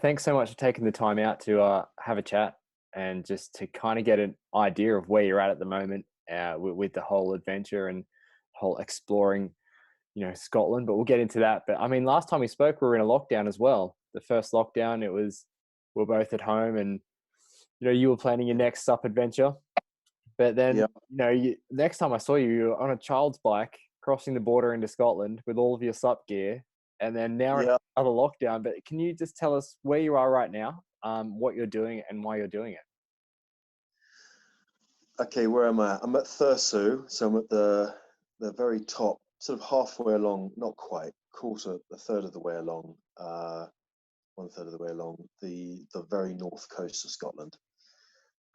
thanks so much for taking the time out to have a chat and just to kind of get an idea of where you're at the moment with the whole adventure and whole exploring, Scotland. But we'll get into that. But I mean, last time we spoke, we were in a lockdown as well. The first lockdown, we were both at home, and you were planning your next SUP adventure. But then, Yeah. Next time I saw you, you were on a child's bike crossing the border into Scotland with all of your SUP gear. And then now Yeah. another lockdown. But can you just tell us where you are right now, what you're doing and why you're doing it? Okay, where am I? I'm at Thurso, so I'm at the very top, sort of halfway along, not quite, a third of the way along, 1/3 of the way along the very north coast of Scotland,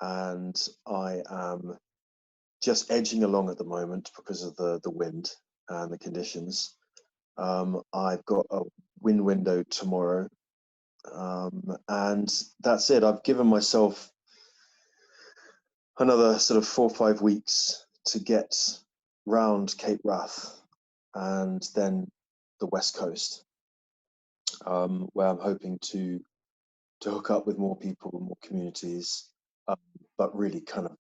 and I am just edging along at the moment because of the wind and the conditions. I've got a wind window tomorrow, and that's it. I've given myself another sort of 4 or 5 weeks to get round Cape Wrath and then the west coast, where I'm hoping to hook up with more people, more communities, but really kind of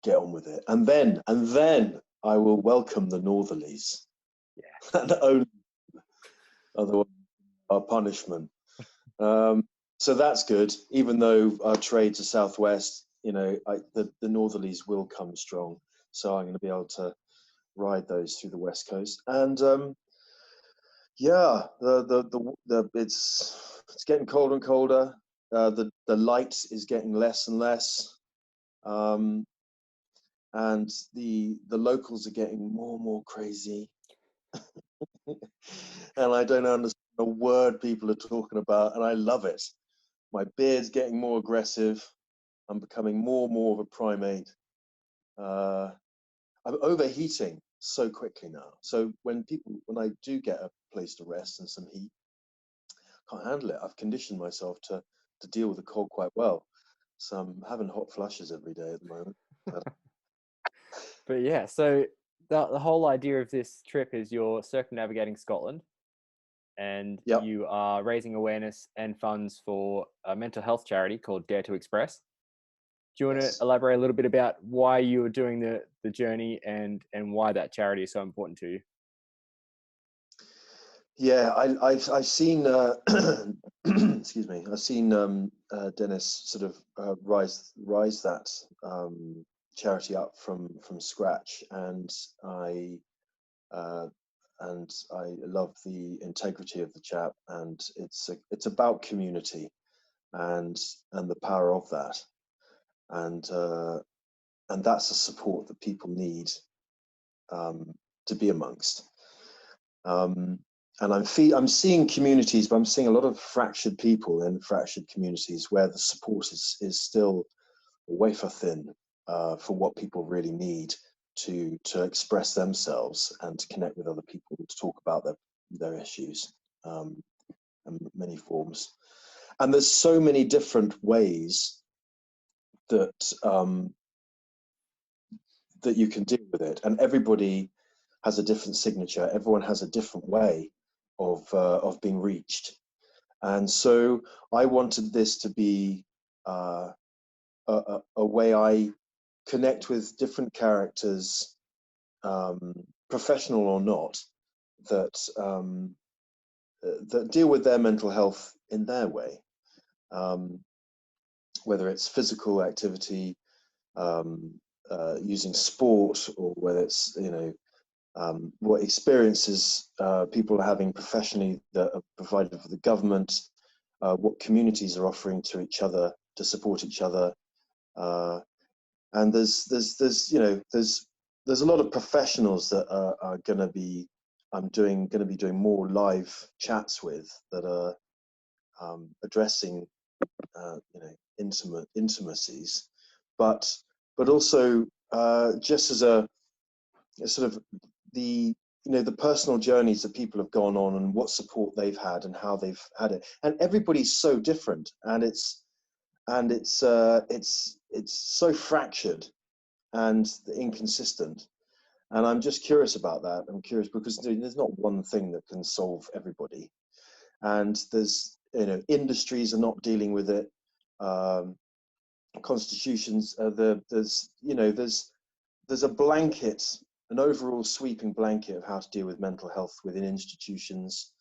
get on with it. And then I will welcome the northerlies. Yeah. And only otherwise our punishment. So that's good. Even though our trades are southwest, the northerlies will come strong. So I'm going to be able to ride those through the west coast. And yeah, it's getting colder and colder. The light is getting less and less. And the locals are getting more and more crazy. And I don't understand a word people are talking about, and I love it. My beard's getting more aggressive. I'm becoming more and more of a primate. I'm overheating so quickly now. So when I do get a place to rest and some heat, I can't handle it. I've conditioned myself to deal with the cold quite well. So I'm having hot flushes every day at the moment. But yeah, so the whole idea of this trip is you're circumnavigating Scotland, and Yep. you are raising awareness and funds for a mental health charity called Dare to Express. Do you want to elaborate a little bit about why you were doing the journey and why that charity is so important to you? Yeah, I've seen excuse me. I've seen Dennis sort of rise that charity up from scratch, and I love the integrity of the chap, and it's about community and the power of that, and that's a support that people need to be amongst. And I'm seeing communities, but I'm seeing a lot of fractured people in fractured communities where the support is still wafer thin for what people really need to express themselves and to connect with other people, to talk about their issues in many forms. And there's so many different ways that that you can deal with it, and everybody has a different signature. Everyone has a different way of being reached, and so I wanted this to be a way I connect with different characters, professional or not, that that deal with their mental health in their way, whether it's physical activity, using sport, or whether it's what experiences people are having professionally that are provided for the government, what communities are offering to each other to support each other, and there's a lot of professionals that are going to be doing more live chats with, that are addressing intimacies, but also just as a sort of the the personal journeys that people have gone on, and what support they've had and how they've had it. And everybody's so different, and it's so fractured and inconsistent. And I'm just curious about that. I'm curious because there's not one thing that can solve everybody, and there's industries are not dealing with it. Constitutions, there's a blanket, an overall sweeping blanket of how to deal with mental health within institutions,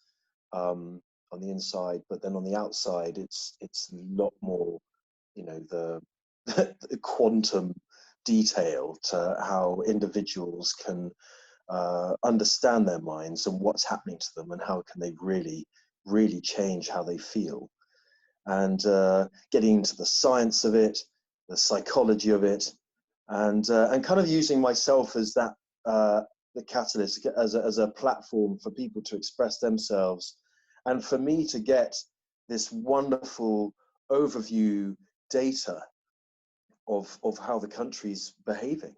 on the inside, but then on the outside, it's a lot more, the, the quantum detail to how individuals can understand their minds and what's happening to them, and how can they really change how they feel, and getting into the science of it, the psychology of it, and kind of using myself as that the catalyst, as a platform for people to express themselves, and for me to get this wonderful overview data of how the country's behaving.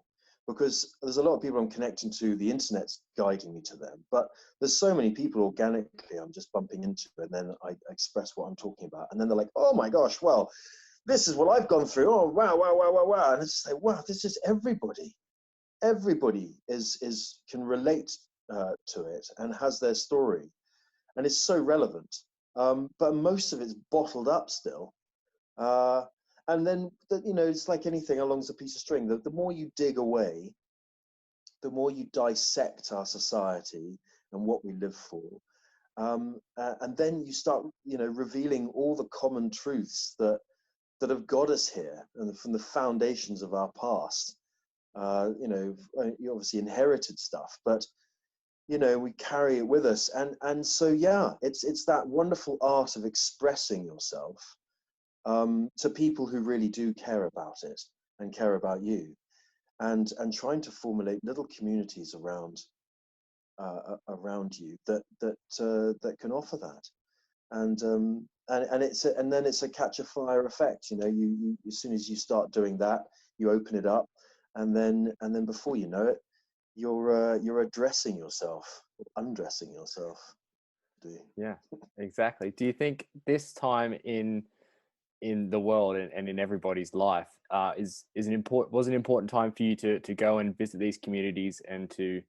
Because there's a lot of people I'm connecting to, the internet's guiding me to them, but there's so many people organically I'm just bumping into, and then I express what I'm talking about, and then they're like, oh my gosh, well, this is what I've gone through. Oh wow, wow, wow, wow, wow. And it's just like, wow, this is everybody. Everybody can relate to it and has their story, and it's so relevant. But most of it's bottled up still. And then, it's like anything along a piece of string. The more you dig away, the more you dissect our society and what we live for. And then you start, revealing all the common truths that have got us here, and from the foundations of our past. You obviously inherited stuff, but we carry it with us, and so yeah, it's that wonderful art of expressing yourself to people who really do care about it and care about you, and trying to formulate little communities around you that can offer that. And then it's a catch a fire effect. You as soon as you start doing that, you open it up, and then before you know it, you're addressing yourself, or undressing yourself. Yeah, exactly. Do you think this time in the world and in everybody's life was an important time for you to go and visit these communities, and to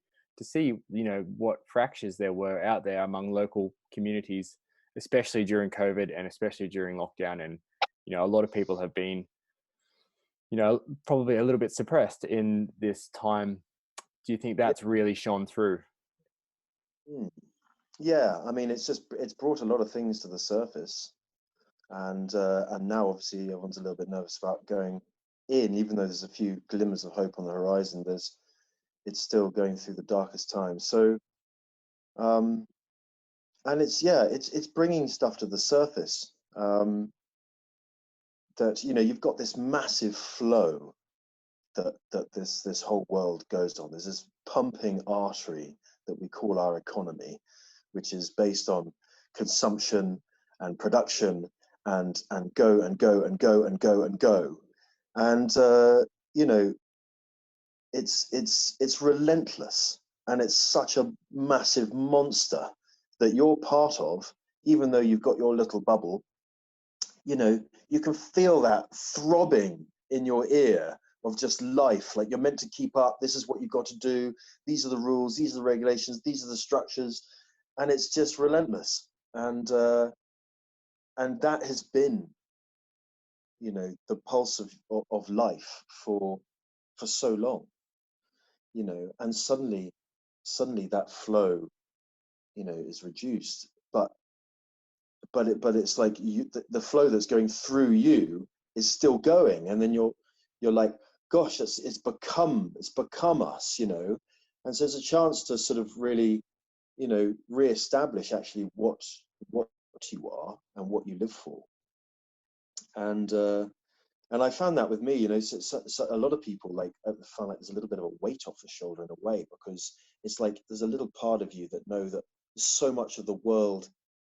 see what fractures there were out there among local communities, especially during COVID and especially during lockdown? And a lot of people have been probably a little bit suppressed in this time. Do you think that's really shone through? Yeah, I mean, it's brought a lot of things to the surface, and now obviously everyone's a little bit nervous about going in, even though there's a few glimmers of hope on the horizon. It's still going through the darkest times. So, and it's bringing stuff to the surface. That you've got this massive flow that this whole world goes on. There's this pumping artery that we call our economy, which is based on consumption and production, and go and go and go and go and go, and it's relentless, and it's such a massive monster that you're part of. Even though you've got your little bubble, you can feel that throbbing in your ear of just life. Like, you're meant to keep up. This is what you've got to do. These are the rules. These are the regulations. These are the structures. And it's just relentless. And that has been, the pulse of life for so long, and suddenly that flow, is reduced. But it's like the flow that's going through you is still going, and then you're like, gosh, it's become us, and so there's a chance to sort of really, re-establish actually what you are and what you live for. And I found that with me, so a lot of people find like there's a little bit of a weight off the shoulder in a way, because it's like there's a little part of you that know that so much of the world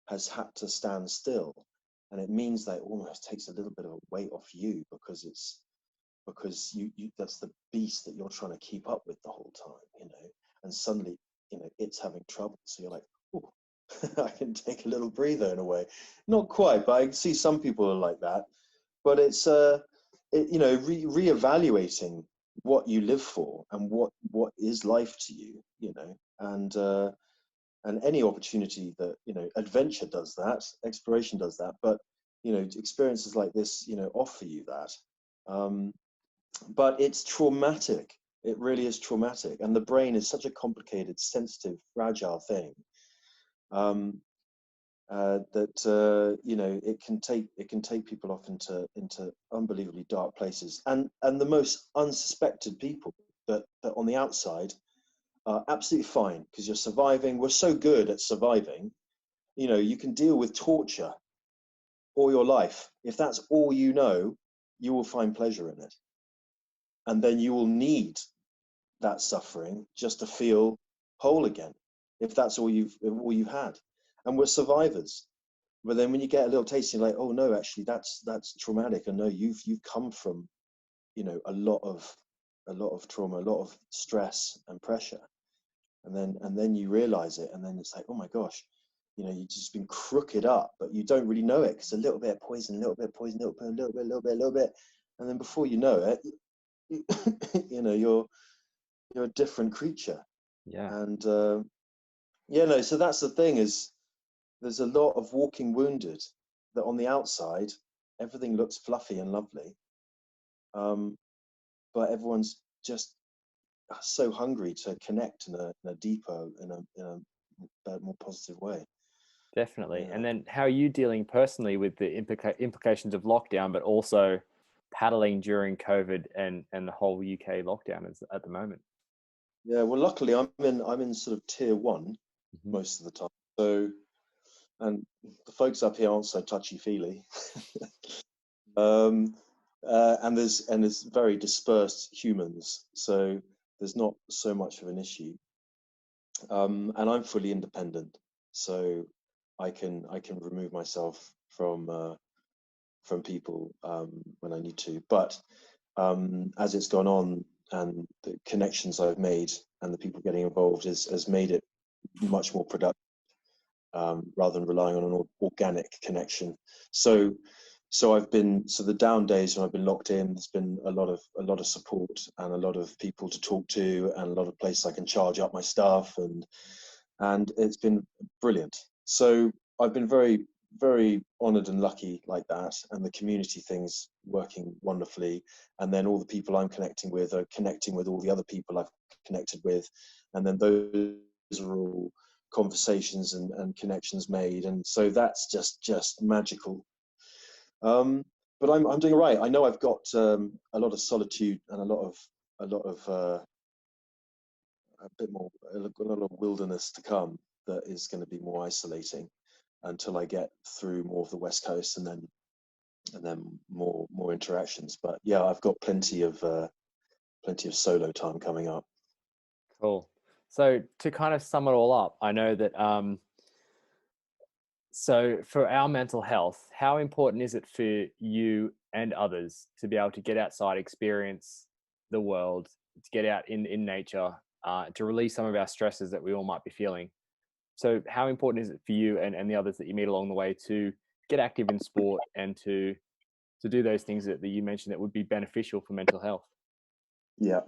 has had to stand still, and it means that it almost takes a little bit of a weight off you, because you that's the beast that you're trying to keep up with the whole time, and suddenly it's having trouble, so you're like, oh, I can take a little breather in a way. Not quite, but I see some people are like that. But it's reevaluating what you live for and what is life to you, and and any opportunity that, adventure does that, exploration does that, but experiences like this, offer you that. But it's traumatic. It really is traumatic, and the brain is such a complicated, sensitive, fragile thing, that it can take people off into unbelievably dark places, and the most unsuspected people that on the outside are absolutely fine because you're surviving. We're so good at surviving. You can deal with torture all your life. If that's all you know, you will find pleasure in it, and then you will need that suffering just to feel whole again, if that's all you've had. And we're survivors. But then when you get a little taste, you're like, oh no, actually that's traumatic. And no, you've come from, a lot of trauma, a lot of stress and pressure. And then you realize it, and then it's like, oh my gosh, you've just been crooked up, but you don't really know it, because a little bit of poison, a little bit of poison, a little bit, and then before you know it, you're a different creature. Yeah, And so that's the thing, is there's a lot of walking wounded that on the outside everything looks fluffy and lovely, but everyone's just so hungry to connect in a deeper, in a more positive way. definitely. Yeah. And then how are you dealing personally with the implications of lockdown, but also paddling during COVID and the whole UK lockdown is at the moment? Yeah, well, luckily I'm in sort of tier 1 Mm-hmm. most of the time. So, and the folks up here aren't so touchy feely. And there's very dispersed humans, so there's not so much of an issue. And I'm fully independent, so I can remove myself from people when I need to. But as it's gone on, and the connections I've made and the people getting involved has made it much more productive, rather than relying on an organic connection. So the down days when I've been locked in, there's been a lot of support and a lot of people to talk to, and a lot of places I can charge up my stuff, and it's been brilliant. So I've been very, very honoured and lucky like that, and the community thing's working wonderfully. And then all the people I'm connecting with are connecting with all the other people I've connected with, and then those are all conversations and connections made, and so that's just magical. But I'm doing all right. I know I've got a lot of solitude and a lot of a bit more, a lot of wilderness to come, that is going to be more isolating until I get through more of the West Coast, and then more interactions. But yeah, I've got plenty of solo time coming up. Cool. So to kind of sum it all up, I know that so for our mental health, how important is it for you and others to be able to get outside, experience the world, to get out in nature, to release some of our stresses that we all might be feeling? So how important is it for you and the others that you meet along the way to get active in sport and to do those things that you mentioned that would be beneficial for mental health? Yeah,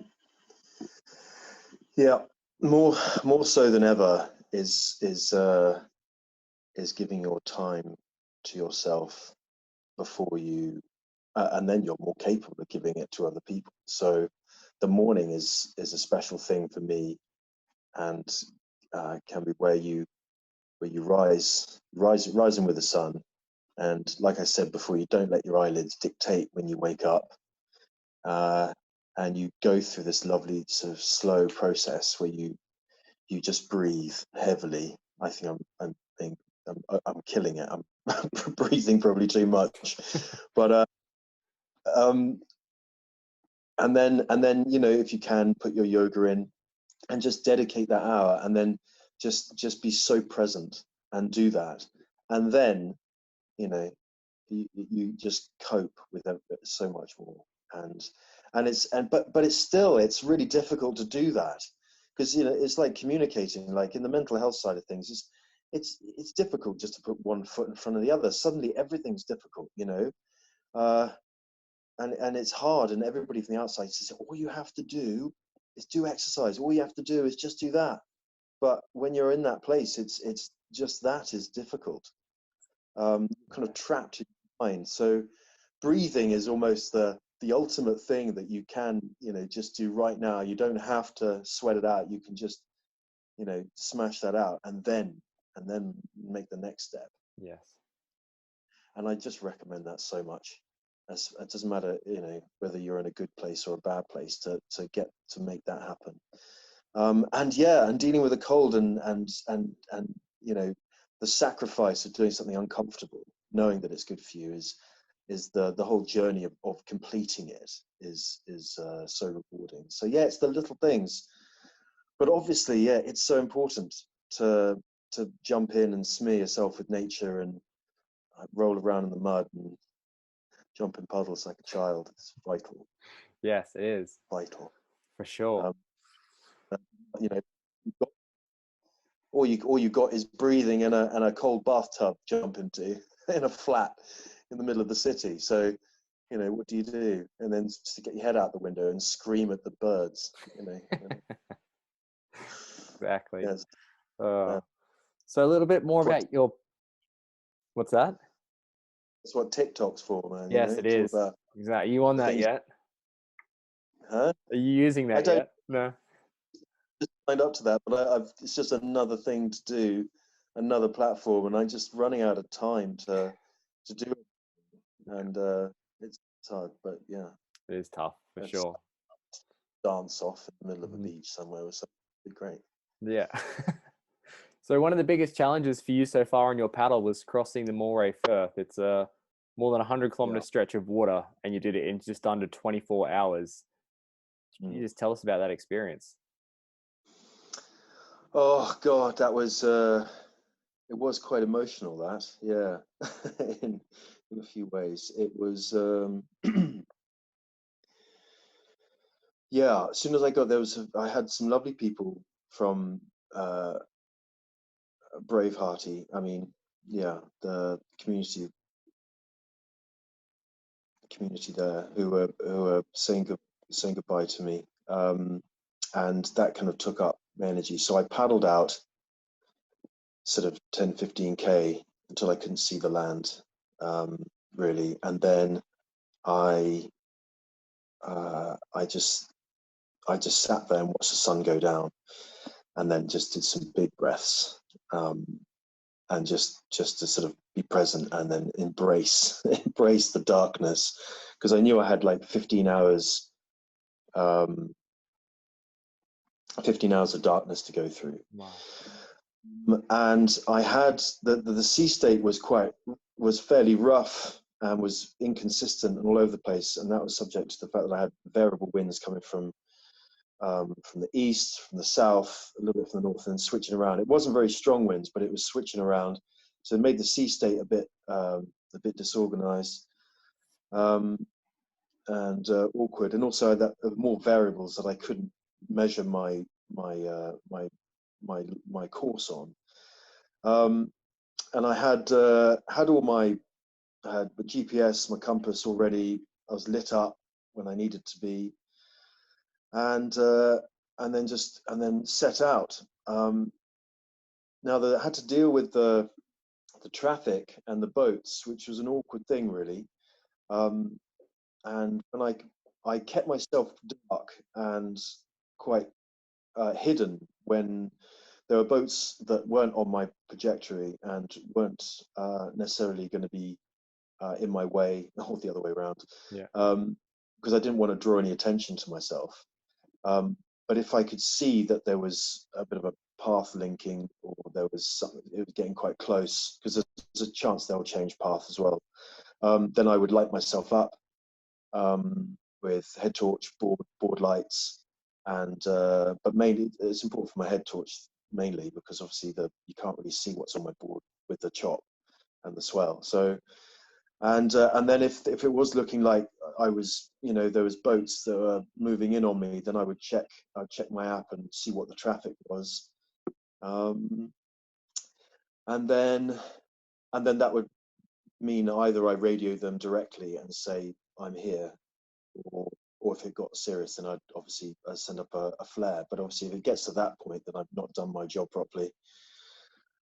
yeah, more so than ever is giving your time to yourself before you, and then you're more capable of giving it to other people. So the morning is a special thing for me, and can be where you rising with the sun. And like I said before, you don't let your eyelids dictate when you wake up, and you go through this lovely sort of slow process where you just breathe heavily. I think I'm killing it. I'm breathing probably too much, but and then if you can, put your yoga in and just dedicate that hour, and then just be so present and do that, and then you know you just cope with it so much more. But it's really difficult to do that, because it's like communicating, like in the mental health side of things, it's difficult just to put one foot in front of the other. Suddenly everything's difficult, uh and it's hard, and everybody from the outside says all you have to do is do exercise, all you have to do is just do that. but when you're in that place, it's just that is difficult. Kind of trapped in your mind. So breathing is almost the ultimate thing that you can, just do right now. You don't have to sweat it out. You can just, smash that out and then make the next step. Yes. And I just recommend that so much. It doesn't matter, whether you're in a good place or a bad place, to get to make that happen. And dealing with a cold and the sacrifice of doing something uncomfortable, knowing that it's good for you, is the whole journey of completing it is so rewarding. So yeah, it's the little things, but obviously, yeah, it's so important to jump in and smear yourself with nature and roll around in the mud and jump in puddles like a child. It's vital. Yes, it is. Vital. For sure. You know, all you got is breathing in a cold bathtub jump into in a flat in the middle of the city. So, what do you do? And then just to get your head out the window and scream at the birds, Exactly. Yes. So a little bit more about your, what's that? That's what TikTok's for, man. Yes, it is. Exactly. Are you on that yet? Huh? Are you using that yet? No. Just signed up to that, but it's just another thing to do, another platform, and I'm just running out of time to do it. And it's hard, but yeah. It is tough, for sure. Dance off in the middle of a beach somewhere or something. It'd be great. Yeah. So one of the biggest challenges for you so far on your paddle was crossing the Moray Firth. It's a more than 100-kilometer stretch of water, and you did it in just under 24 hours. Can you just tell us about that experience? Oh God, that was it was quite emotional. That, yeah, in a few ways, it was. Yeah, as soon as I got there, I had some lovely people from Bravehearty. I mean, yeah, the community there who were saying goodbye to me, and that kind of took up my energy. So I paddled out sort of 10-15 k until I couldn't see the land, really, and then I just sat there and watched the sun go down, and then just did some big breaths, and just to sort of be present and then embrace the darkness, because I knew I had like 15 hours 15 hours of darkness to go through. Wow. And I had the sea state was fairly rough and was inconsistent and all over the place, and that was subject to the fact that I had variable winds coming from the east, from the south, a little bit from the north, and switching around. It wasn't very strong winds, but it was switching around, so it made the sea state a bit disorganized, and awkward. And also that more variables that I couldn't measure my course on. And I had all my GPS, my compass already. I was lit up when I needed to be, and then set out. Now that I had to deal with the traffic and the boats, which was an awkward thing, really. And I kept myself dark and quite hidden when there were boats that weren't on my trajectory and weren't necessarily going to be in my way, or the other way around. Yeah. Because I didn't want to draw any attention to myself. But if I could see that there was a bit of a path linking, or there was something, it was getting quite close, because there's a chance they'll change path as well, then I would light myself up with head torch, board lights, and but mainly it's important for my head torch, mainly because obviously you can't really see what's on my board with the chop and the swell. So and then if it was looking like I was, there was boats that were moving in on me, then I'd check my app and see what the traffic was, and then that would mean either I radio them directly and say I'm here, or if it got serious, then I'd obviously send up a flare. But obviously, if it gets to that point, then I've not done my job properly.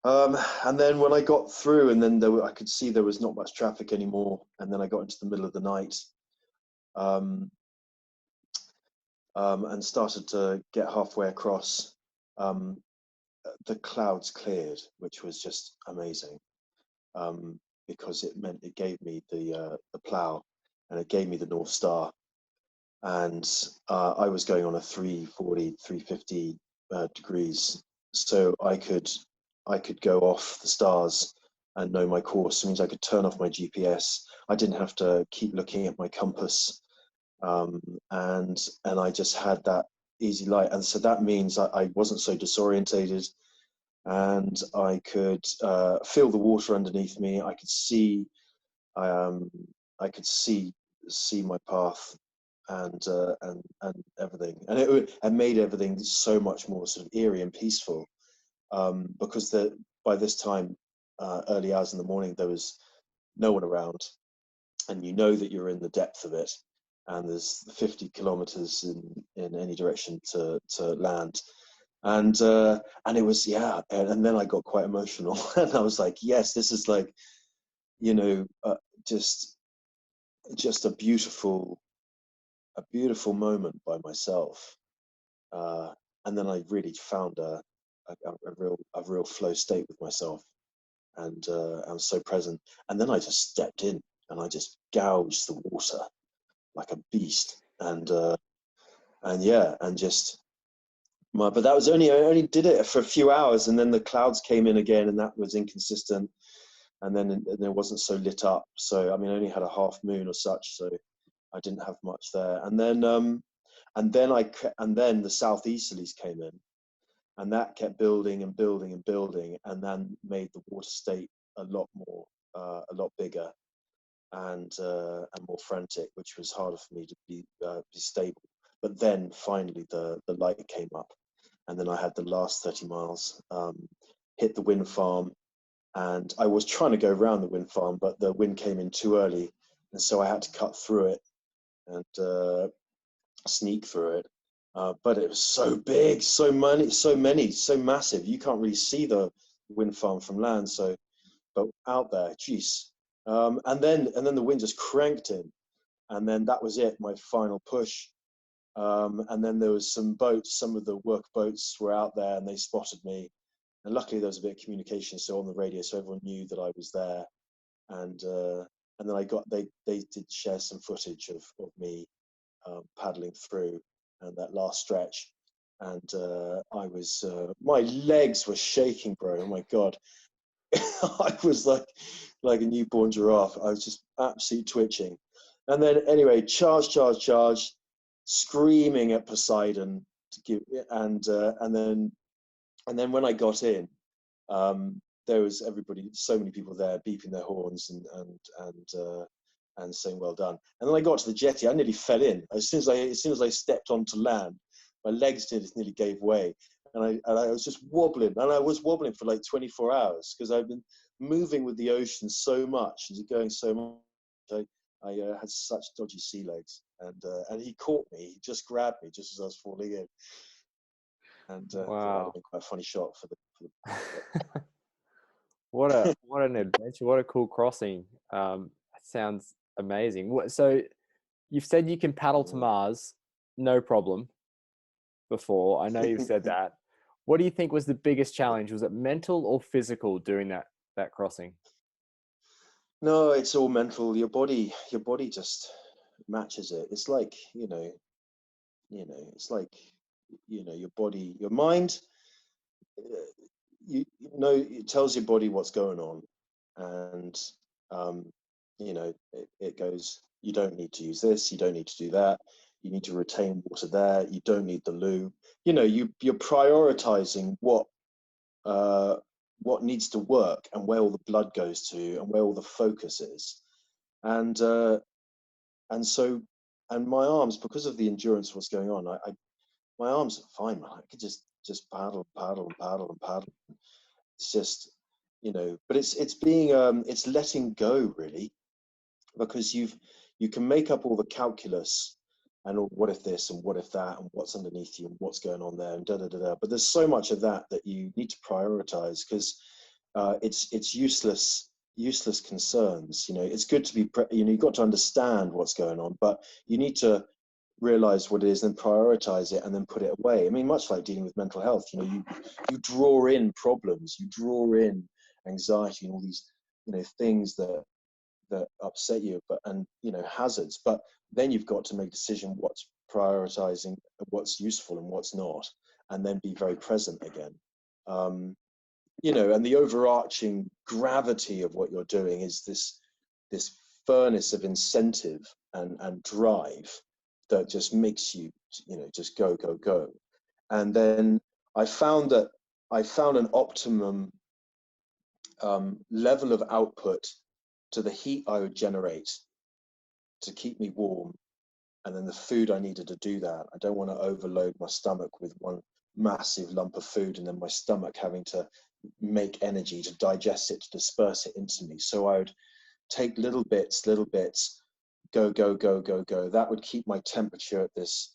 And then when I got through, and then I could see there was not much traffic anymore, and then I got into the middle of the night, and started to get halfway across. The clouds cleared, which was just amazing, because it meant it gave me the plough, and it gave me the North Star, and I was going on a 340, 350 degrees, so I could go off the stars and know my course. It means I could turn off my GPS. I didn't have to keep looking at my compass, and I just had that easy light, and so that means I wasn't so disorientated, and I could feel the water underneath me. I could see, I could see my path, and everything, and it made everything so much more sort of eerie and peaceful, because by this time, early hours in the morning, there was no one around, and you know that you're in the depth of it, and there's 50 kilometers in any direction to land, and it was, yeah, and then I got quite emotional, and I was like, yes, this is like, you know, just a beautiful moment by myself, and then I really found a real flow state with myself, and I was so present, and then I just stepped in and I just gouged the water like a beast, and yeah, and just but that was I only did it for a few hours, and then the clouds came in again, and that was inconsistent, and then it wasn't so lit up. So I mean, I only had a half moon or such, so I didn't have much there. And then the southeasterlies came in, and that kept building and building and building, and then made the water state a lot bigger, and more frantic, which was harder for me to be stable. But then finally the light came up, and then I had the last 30 miles, hit the wind farm, and I was trying to go around the wind farm, but the wind came in too early, and so I had to cut through it and sneak through it. But it was so big, so many, so massive. You can't really see the wind farm from land. So, but out there, geez. And then the wind just cranked in, and then that was it, my final push. And then there was some boats. Some of the work boats were out there, and they spotted me. And luckily, there was a bit of communication, so on the radio, so everyone knew that I was there. And then they did share some footage of me paddling through and that last stretch, and I was my legs were shaking, bro. Oh my god. I was like a newborn giraffe. I was just absolutely twitching, and then anyway, charge, screaming at Poseidon to give, and then when I got in, there was so many people there beeping their horns and saying well done. And then I got to the jetty, I nearly fell in. As soon as I stepped onto land, my legs nearly gave way, and I was just wobbling, and I was wobbling for like 24 hours because I've been moving with the ocean so much and going so much. I had such dodgy sea legs, and he caught me. He just grabbed me just as I was falling in, and that would have Wow. been quite a funny shot for the What an adventure! What a cool crossing. Sounds amazing. So you've said you can paddle to Mars, no problem. Before I know you've said that. What do you think was the biggest challenge? Was it mental or physical doing that crossing? No, it's all mental. Your body just matches it. It's like, it's like, your body, your mind, it tells your body what's going on, and it goes, you don't need to use this, you don't need to do that, you need to retain water there, you don't need the loo. You're prioritizing what needs to work, and where all the blood goes to, and where all the focus is, and so, and my arms, because of the endurance of what's going on, my arms are fine, man. I could just paddle, paddle, and paddle, and paddle. It's just, but it's being it's letting go, really, because you can make up all the calculus and what if this and what if that and what's underneath you and what's going on there and da da da da. But there's so much of that that you need to prioritize, because it's useless concerns. You know, it's good to be you know, you've got to understand what's going on, but you need to realize what it is, then prioritize it, and then put it away. I mean, much like dealing with mental health, you know, you draw in problems, you draw in anxiety and all these, you know, things that upset you, but, and, you know, hazards. But then you've got to make a decision what's prioritizing, what's useful and what's not, and then be very present again. You know, and the overarching gravity of what you're doing is this furnace of incentive and drive that just makes you, you know, just go go go. And then I found an optimum level of output to the heat I would generate to keep me warm, and then the food I needed to do that. I don't want to overload my stomach with one massive lump of food and then my stomach having to make energy to digest it, to disperse it into me. So I would take little bits, go, go, go, go, go. That would keep my temperature at this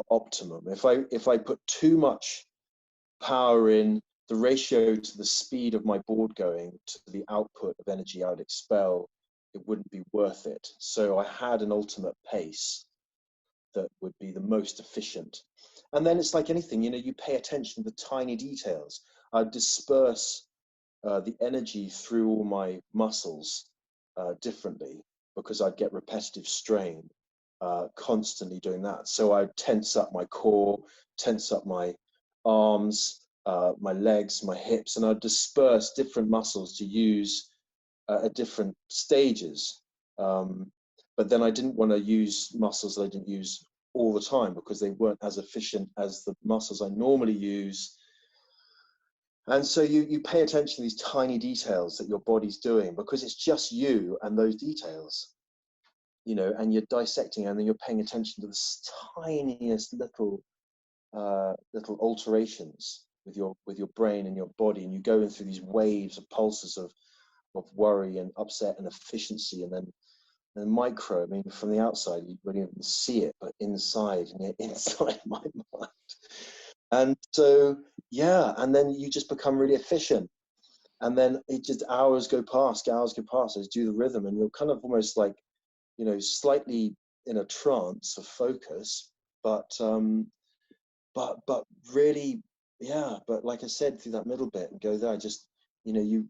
optimum. If I put too much power in, the ratio to the speed of my board going to the output of energy I would expel, it wouldn't be worth it. So I had an ultimate pace that would be the most efficient. And then it's like anything, you know, you pay attention to the tiny details. I disperse the energy through all my muscles differently, because I'd get repetitive strain constantly doing that. So I'd tense up my core, tense up my arms, my legs, my hips, and I'd disperse different muscles to use at different stages. But then I didn't want to use muscles that I didn't use all the time, because they weren't as efficient as the muscles I normally use. And so you pay attention to these tiny details that your body's doing, because it's just you and those details, you know, and you're dissecting, and then you're paying attention to the tiniest little alterations with your brain and your body, and you go in through these waves of pulses of worry and upset and efficiency, and then micro. I mean, from the outside you won't even see it, but inside, and you're inside my mind. And so, yeah, and then you just become really efficient, and then it just hours go past as do the rhythm, and you're kind of almost like, you know, slightly in a trance of focus, but really, yeah. But like I said, through that middle bit and go there, just, you know, you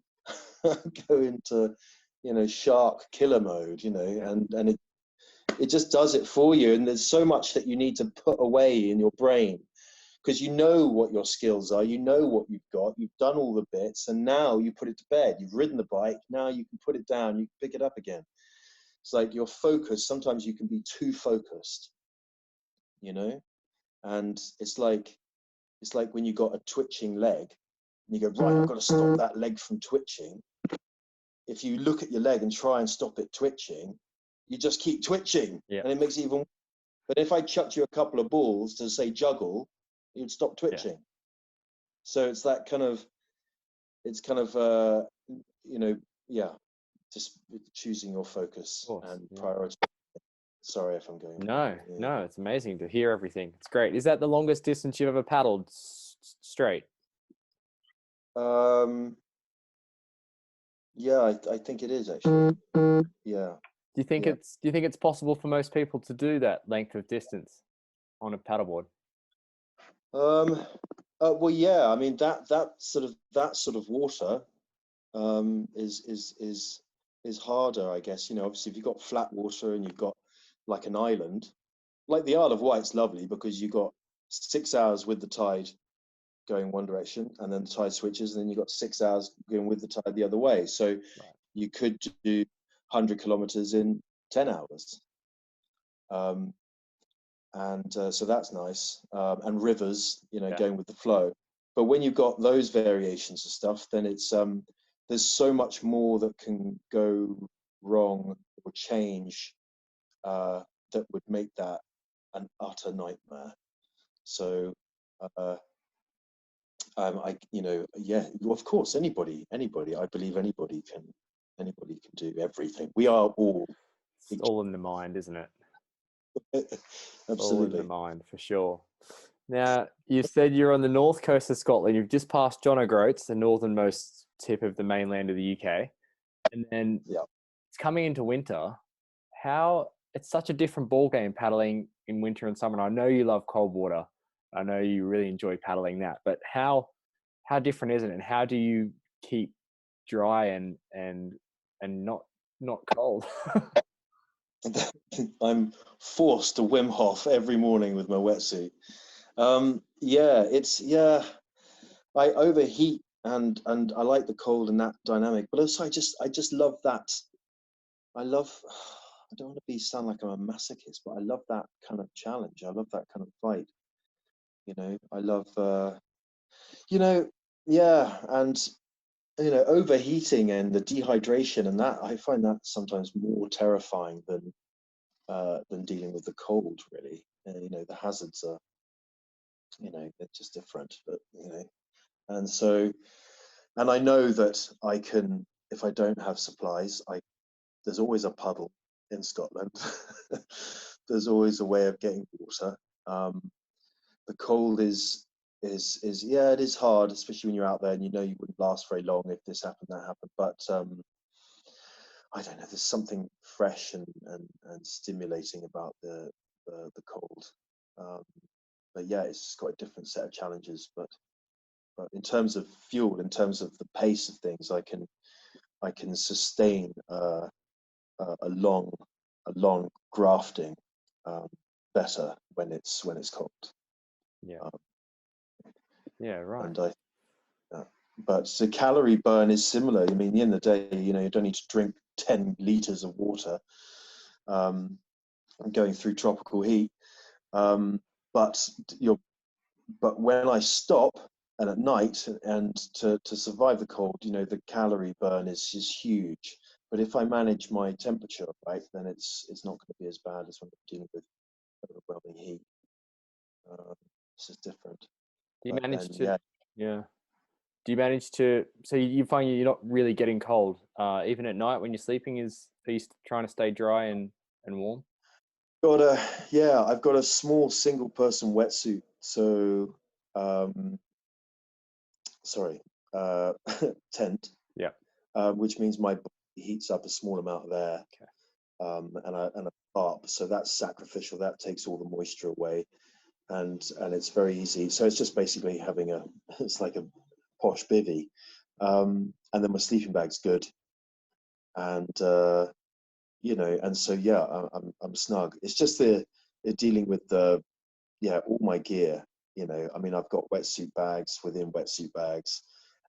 go into, you know, shark killer mode, you know, and it just does it for you. And there's so much that you need to put away in your brain, because you know what your skills are, you know what you've got, you've done all the bits, and now you put it to bed. You've ridden the bike, now you can put it down, you can pick it up again. It's like your focus, sometimes you can be too focused, you know, and it's like when you got a twitching leg and you go, right, I've got to stop that leg from twitching. If you look at your leg and try and stop it twitching, you just keep twitching, and it makes it even. But if I chucked you a couple of balls to say juggle, you'd stop twitching. So it's that kind of, you know, just choosing your focus and priority. Sorry if I'm going. No, it's amazing to hear everything. It's great. Is that the longest distance you've ever paddled straight? Yeah, I think it is actually. Yeah. Do you think it's possible for most people to do that length of distance on a paddleboard? Well, yeah. I mean, that sort of water is harder, I guess. You know, obviously, if you've got flat water and you've got like an island, like the Isle of Wight's lovely, because you've got 6 hours with the tide going one direction, and then the tide switches, and then you've got 6 hours going with the tide the other way. So you could do 100 kilometers in 10 hours. So that's nice. And rivers, you know, going with the flow. But when you've got those variations of stuff, then it's there's so much more that can go wrong or change that would make that an utter nightmare. So you know, of course, anybody, I believe anybody can do everything. We are all. It's all in the mind, isn't it? All in the Absolutely. mind for sure. Now, you said you're on the north coast of Scotland. You've just passed John O'Groats, the northernmost tip of the mainland of the UK. And then Yeah. it's coming into winter. How it's such a different ball game paddling in winter and summer. And I know you love cold water. I know you really enjoy paddling that. But how different is it? And how do you keep dry and not cold? I'm forced to Wim Hof every morning with my wetsuit. Yeah, I overheat and I like the cold and that dynamic, but also I just love that. I love. I don't want to sound like I'm a masochist, but I love that kind of challenge. I love that kind of fight. I love. You know, yeah, and overheating and the dehydration and that I find that sometimes more terrifying than dealing with the cold. Really, the hazards are they're just different. But and so and I know that I can if I don't have supplies, I there's always a puddle in Scotland. There's always a way of getting water. Um, the cold is yeah, it is hard, especially when you're out there and you wouldn't last very long if this happened, that happened. But I don't know. There's something fresh and stimulating about the cold. Um, but yeah, it's got a different set of challenges. But in terms of fuel, in terms of the pace of things, I can sustain a long grafting um, better when it's cold. Yeah. Um, Yeah, right. and I but the calorie burn is similar. I mean, at the end of the day, you don't need to drink 10 liters of water um, going through tropical heat. Um, but you're but when I stop and at night and to survive the cold, the calorie burn is huge. But if I manage my temperature right, then it's not going to be as bad as when I'm dealing with overwhelming heat. This is different. Do you But manage then, to yeah, yeah. Do you manage to so you find you're not really getting cold even at night when you're sleeping? Are you trying to stay dry and warm? I've got a small single person wetsuit. So, um, sorry, uh, tent, Yeah. which means my body heats up a small amount of air, Okay. and a tarp. So that's sacrificial. That takes all the moisture away, and it's very easy. So it's just basically having it's like a posh bivy, and then my sleeping bag's good, and and so yeah, I'm snug. It's just the dealing with all my gear. I mean, I've got wetsuit bags within wetsuit bags,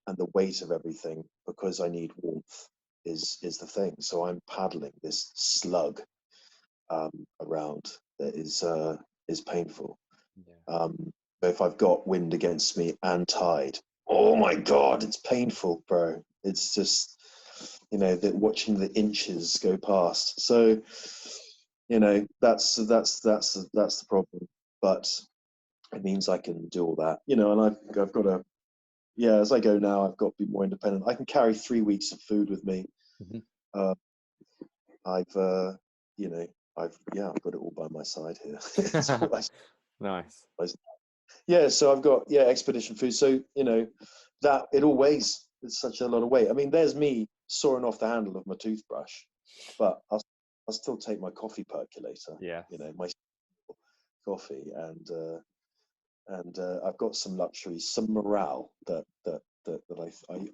and the weight of everything because I need warmth is the thing. So I'm paddling this slug around that is painful. Yeah. But if I've got wind against me and tide, oh my god, it's painful, bro. It's just that watching the inches go past. So that's the problem. But it means I can do all that, and I've got to, yeah, as I go now, I've got to be more independent. I can carry 3 weeks of food with me. Hmm. Uh, I've, I've got it all by my side here. It's all Nice. yeah, so I've got, expedition food. So, that it all weighs it's such a lot of weight. I mean, there's me sawing off the handle of my toothbrush, but I'll still take my coffee percolator, Yeah. my coffee, and I've got some luxuries, some morale that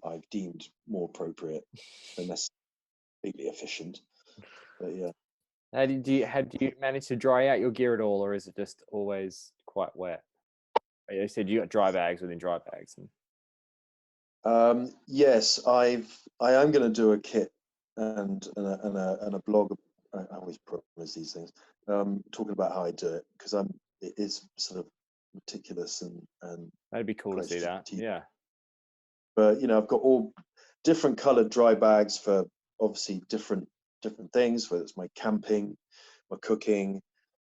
I've deemed more appropriate than necessarily efficient. But yeah, How do you manage to dry out your gear at all, or is it just always quite wet? You said you got dry bags within dry bags. yes, I am going to do a kit and a blog. I always promise these things, talking about how I do it because it is sort of meticulous and That'd be cool to quite see that. strategic. Yeah. But I've got all different coloured dry bags for obviously different things, whether it's my camping, my cooking,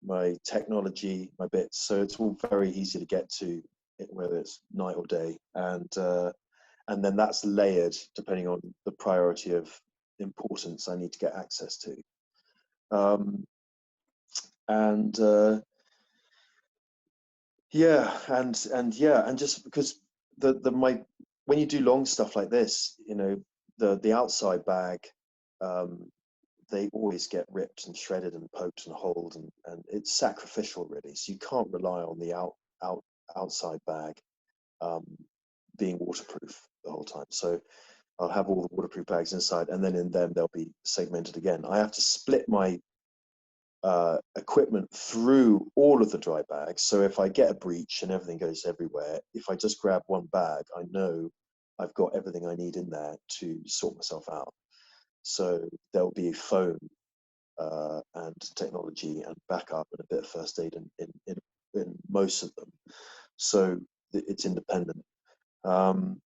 my technology, my bits. So it's all very easy to get to, whether it's night or day, and then that's layered depending on the priority of importance I need to get access to. Um, and yeah, and just because when you do long stuff like this, you know, the outside bag, um, they always get ripped and shredded and poked and holed, and it's sacrificial really. So you can't rely on the outside bag um, being waterproof the whole time. So I'll have all the waterproof bags inside, and then in them they'll be segmented again. I have to split my equipment through all of the dry bags. So if I get a breach and everything goes everywhere, if I just grab one bag, I know I've got everything I need in there to sort myself out. So there'll be foam and technology and backup and a bit of first aid in most of them. So it's independent. And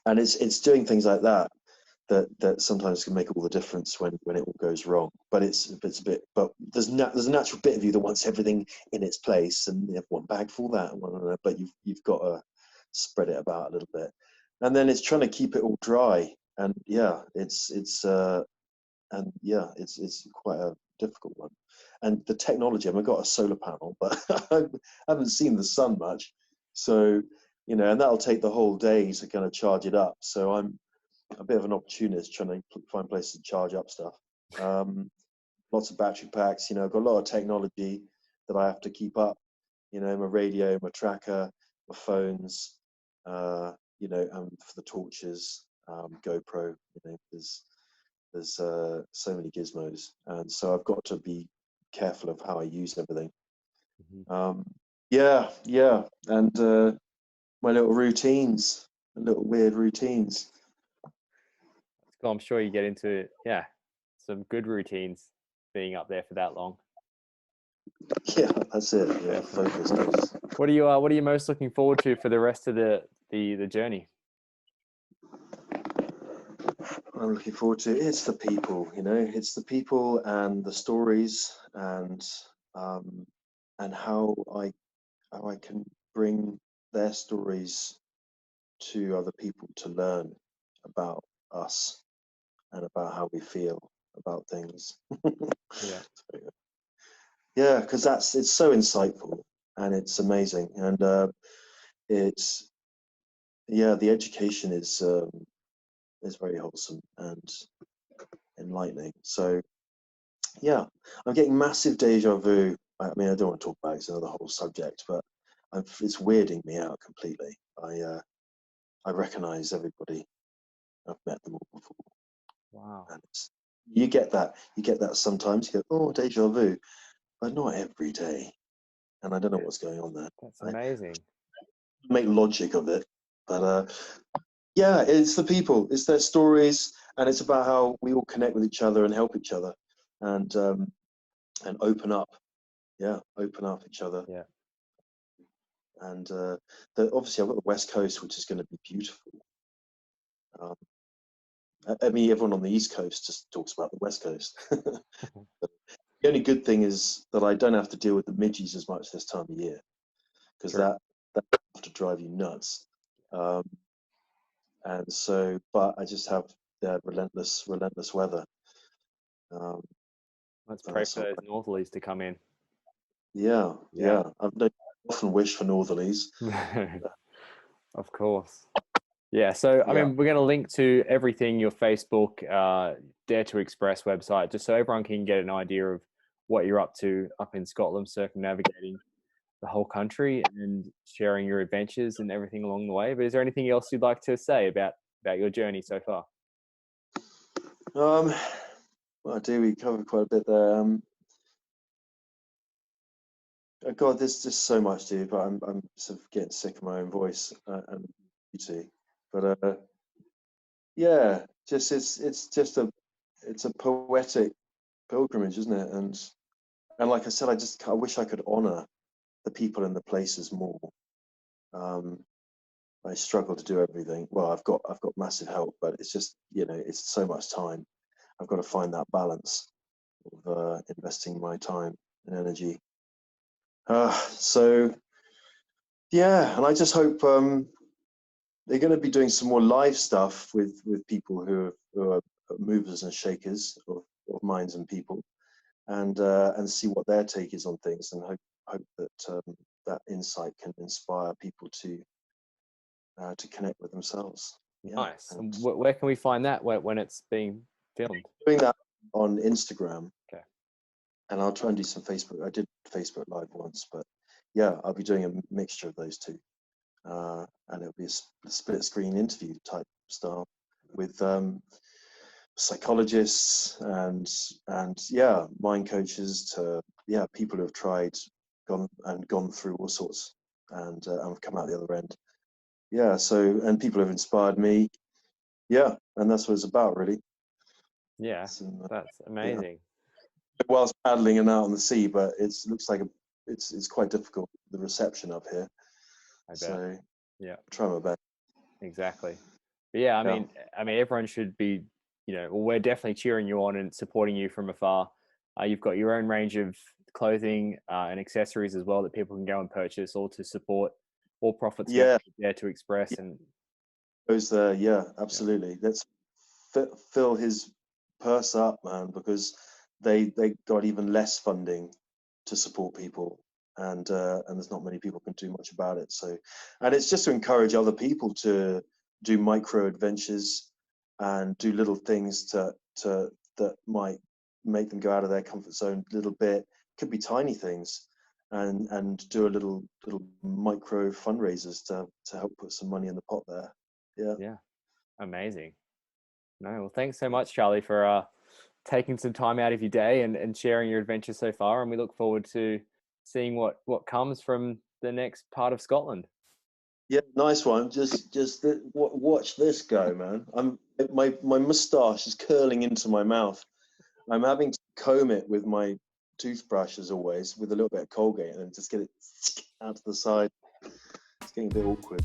it's doing things like that sometimes can make all the difference when it all goes wrong. But it's a bit. But there's a natural bit of you that wants everything in its place, and you have one bag for that, and one, but you've got to spread it about a little bit, and then it's trying to keep it all dry. And yeah, it's quite a difficult one. And the technology, I mean, I've got a solar panel, but I haven't seen the sun much, so you know, and that'll take the whole day to kind of charge it up. So I'm a bit of an opportunist trying to find places to charge up stuff. Lots of battery packs, you know, I've got a lot of technology that I have to keep up, you know, my radio, my tracker, my phones, you know, for the torches, GoPro, you know, there's so many gizmos, and so I've got to be careful of how I use everything. Yeah, and my little routines, little weird routines. Cool. I'm sure you get into some good routines being up there for that long. Yeah, that's it. Yeah, focus. What are you most looking forward to for the rest of the journey? I'm looking forward to it's the people, you know, it's the people and the stories, and how I can bring their stories to other people to learn about us and about how we feel about things. Yeah. Yeah, because it's so insightful and it's amazing, and it's the education is very wholesome and enlightening. So yeah, I'm getting massive deja vu. I mean, I don't want to talk about it, it's another whole subject, but it's weirding me out completely. I recognize everybody. I've met them all before. Wow. And you get that sometimes. You go, oh, deja vu, but not every day. And I don't know what's going on there. That's amazing. I make logic of it, but yeah, it's the people, it's their stories, and it's about how we all connect with each other and help each other, and open up. Yeah, open up each other. Yeah. And obviously I've got the West Coast, which is going to be beautiful. I mean, everyone on the East Coast just talks about the West Coast. The only good thing is that I don't have to deal with the midges as much this time of year, because that have to drive you nuts. And so, but I just have the relentless weather. Let's pray for those northerlies to come in. Yeah. I've often wished for northerlies. Of course. Yeah. So, I mean, we're going to link to everything, your Facebook, Dare to Express website, just so everyone can get an idea of what you're up to up in Scotland, circumnavigating the whole country and sharing your adventures and everything along the way. But is there anything else you'd like to say about your journey so far? Well, I do. We covered quite a bit there. God, there's just so much, dude. But I'm sort of getting sick of my own voice and beauty. But yeah, just it's a poetic pilgrimage, isn't it? And like I said, I wish I could honor the people and the places more. I struggle to do everything. Well, I've got massive help, but it's just, you know, it's so much time. I've got to find that balance of investing my time and energy. So yeah, and I just hope they're going to be doing some more live stuff with people who are movers and shakers of minds and people. and see what their take is on things, and hope that that insight can inspire people to connect with themselves. Yeah, Nice. and And where can we find that when it's being filmed? doing that on Instagram, Okay. and I'll try and do some Facebook. I did Facebook Live once, but yeah, I'll be doing a mixture of those two, and it'll be a split screen interview type style with psychologists and yeah, mind coaches to people who have tried, gone through all sorts, and have come out the other end. Yeah, so, and people have inspired me. Yeah, and that's what it's about, really. Yeah, Some, that's yeah, amazing. whilst paddling and out on the sea, but it looks like it's quite difficult, the reception up here. I bet. So Yeah, try my best. exactly. But yeah, Yeah, I mean, everyone should be, well, we're definitely cheering you on and supporting you from afar. You've got your own range of clothing and accessories as well that people can go and purchase, all to support all profits going yeah, there to Express. And goes there. Yeah, yeah, absolutely. Let's fill his purse up, man, because they got even less funding to support people, and there's not many people can do much about it. So, and it's just to encourage other people to do micro adventures and do little things to that might make them go out of their comfort zone a little bit. Could be tiny things, and do a little micro fundraisers to help put some money in the pot there. Yeah. yeah, amazing. No, well, thanks so much, Charlie, for taking some time out of your day and sharing your adventure so far. And we look forward to seeing what comes from the next part of Scotland. Yeah, nice one. Watch this go, man. My moustache is curling into my mouth. I'm having to comb it with my toothbrush as always, with a little bit of Colgate, and then just get it out to the side. It's getting a bit awkward.